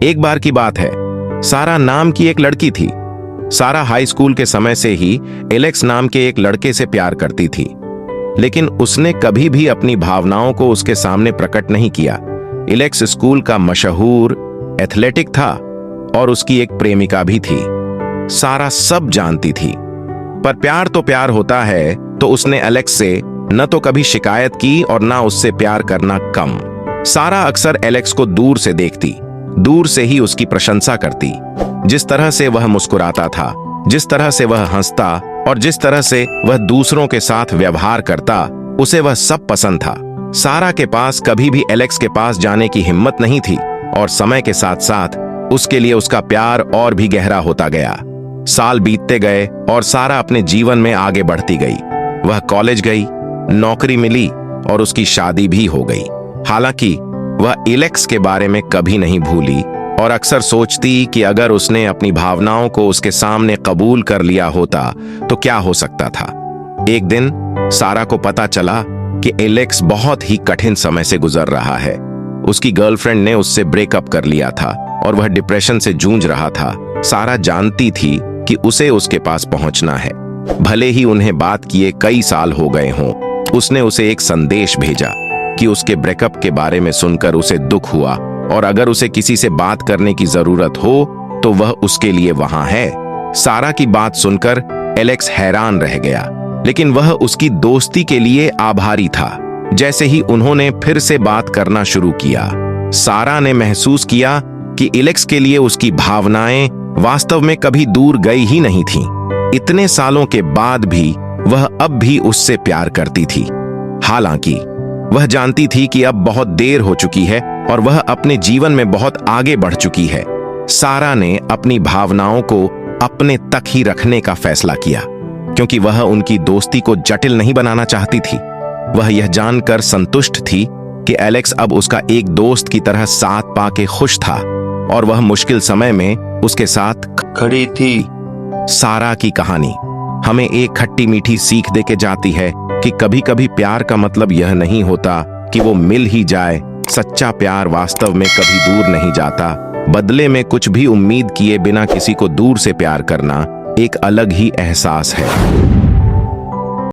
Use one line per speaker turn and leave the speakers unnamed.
एक बार की बात है, सारा नाम की एक लड़की थी। सारा हाई स्कूल के समय से ही एलेक्स नाम के एक लड़के से प्यार करती थी, लेकिन उसने कभी भी अपनी भावनाओं को उसके सामने प्रकट नहीं किया। एलेक्स स्कूल का मशहूर एथलेटिक था और उसकी एक प्रेमिका भी थी। सारा सब जानती थी, पर प्यार तो प्यार होता है, तो उसने एलेक्स से न तो कभी शिकायत की और न उससे प्यार करना कम। सारा अक्सर एलेक्स को दूर से देखती, दूर से ही उसकी प्रशंसा करती। जिस तरह से वह मुस्कुराता था, जिस तरह से वह हंसता और जिस तरह से वह दूसरों के साथ व्यवहार करता, उसे वह सब पसंद था। सारा के पास कभी भी एलेक्स के पास जाने की हिम्मत नहीं थी और समय के साथ साथ उसके लिए उसका प्यार और भी गहरा होता गया। साल बीतते गए और सारा अपने जीवन में आगे बढ़ती गई। वह कॉलेज गई, नौकरी मिली और उसकी शादी भी हो गई। हालांकि वह एलेक्स के बारे में कभी नहीं भूली और अक्सर सोचती कि अगर उसने अपनी भावनाओं को उसके सामने कबूल कर लिया होता तो क्या हो सकता था। एक दिन सारा को पता चला कि एलेक्स बहुत ही कठिन समय से गुजर रहा है। उसकी गर्लफ्रेंड ने उससे ब्रेकअप कर लिया था और वह डिप्रेशन से जूझ रहा था। सारा जानती थी कि उसे उसके पास पहुंचना है, भले ही उन्हें बात किए कई साल हो गए हों। उसने उसे एक संदेश भेजा कि उसके ब्रेकअप के बारे में सुनकर उसे दुख हुआ और अगर उसे किसी से बात करने की जरूरत हो तो वह उसके लिए वहां है। सारा की बात सुनकर एलेक्स हैरान रह गया, लेकिन वह उसकी दोस्ती के लिए आभारी था। जैसे ही उन्होंने फिर से बात करना शुरू किया, सारा ने महसूस किया कि एलेक्स के लिए उसकी भावनाएं वास्तव में कभी दूर गई ही नहीं थीं। इतने सालों के बाद भी वह अब भी उससे प्यार करती थी। हालांकि वह जानती थी कि अब बहुत देर हो चुकी है और वह अपने जीवन में बहुत आगे बढ़ चुकी है। सारा ने अपनी भावनाओं को अपने तक ही रखने का फैसला किया, क्योंकि वह उनकी दोस्ती को जटिल नहीं बनाना चाहती थी। वह यह जानकर संतुष्ट थी कि एलेक्स अब उसका एक दोस्त की तरह साथ पाके खुश था और वह मुश्किल समय में उसके साथ खड़ी थी। सारा की कहानी हमें एक खट्टी मीठी सीख देके जाती है कि कभी कभी प्यार का मतलब यह नहीं होता कि वो मिल ही जाए। सच्चा प्यार वास्तव में कभी दूर नहीं जाता। बदले में कुछ भी उम्मीद किए बिना किसी को दूर से प्यार करना एक अलग ही एहसास है।